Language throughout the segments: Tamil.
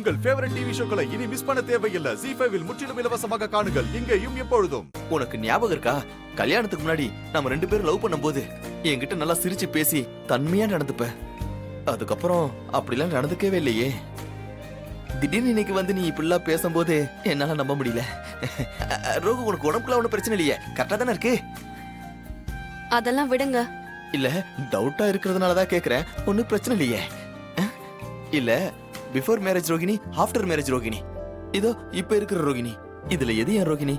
உங்கள் ஃபேவரட் டிவி ஷோக்களை இனி மிஸ் பண்ண தேவையில்லை. ZEE5 இல் முற்றிலும் இலவசமாக காணுங்கள், இங்கேயும் எப்பொழுதும். உனக்கு ஞாபகம் இருக்கா, கல்யாணத்துக்கு முன்னாடி நம்ம 2 பேரும் லவ் பண்ணும்போது என்கிட்ட நல்லா சிரிச்சு பேசி தன்மையா நடந்துப்ப. அதுக்கப்புறம் அப்படிலாம் நடந்துக்கவே இல்லையே. திடீர்னு இன்னைக்கு வந்து நீ இப்படிலாம் பேசும்போது என்னால நம்ப முடியல. ரோகு, உனக்கு உடம்புக்குள்ள ஒன்றும் பிரச்சனை இல்லையே, கரெக்டா தானே இருக்கு? அதெல்லாம் விடுங்க. இல்ல, டவுட்டா இருக்கிறதுனாலதான் கேக்குறேன். ஒன்னும் பிரச்சனை இல்லையே? இல்ல, before marriage Rohini, after marriage Rohini, இதோ இப்ப இருக்கிற ரோகிணி, இதுல எது என் ரோகிணி?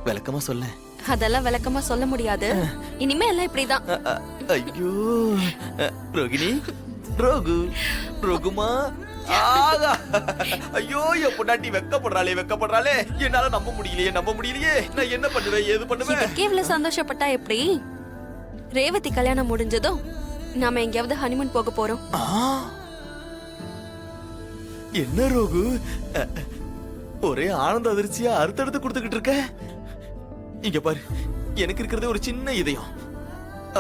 விளக்கமா சொல்ல. அதெல்லாம் விளக்கமா சொல்ல முடியாது. இனிமே எல்லாம் இப்படிதான். ஐயோ ரோகிணி, ரோகு, ரோகுமா, ஆகா, ஐயோ என் பொண்டாட்டி வெக்கப்படுறாளே, என்னால நம்ப முடியலையே. நான் என்ன பண்ணுவேன், ஏது பண்ணுவேன்? இதுக்கே இவ்வளவு சந்தோஷப்பட்டா எப்படி? ரேவதி கல்யாணம் முடிஞ்சதும் நாம எங்கேயாவது ஹனிமூன் போக போறோம். என்ன ரோகு, ஒரே ஆனந்த அதிர்ச்சியா அறுத்தெடுத்து கொடுத்துக்கிட்டு இருக்க. இங்க பாரு, எனக்கு இருக்கிறதே ஒரு சின்ன இதயம்,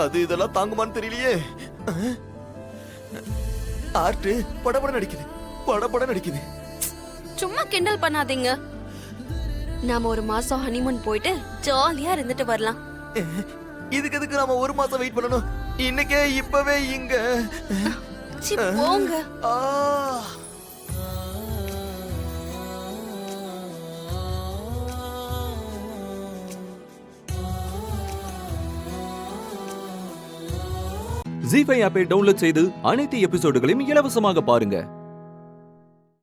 அது இதெல்லாம் தாங்குமான்னு தெரியலையே. ஆர்ட் படபட நடிக்குது. சும்மா கிண்டல் பண்ணாதீங்க. நாம ஒரு மாசம் ஹனிமூன் போயிட்டு ஜாலியா இருந்துட்டு வரலாம். இதுக்கு எதுக்கு நாம ஒரு மாசம் வெயிட் பண்ணணும்? இன்னைக்கே இப்பவே இங்க போங்க. ZEE5 ஆப்பை டவுன்லோட் செய்து அனைத்து எபிசோடுகளையும் இலவசமாக பாருங்க.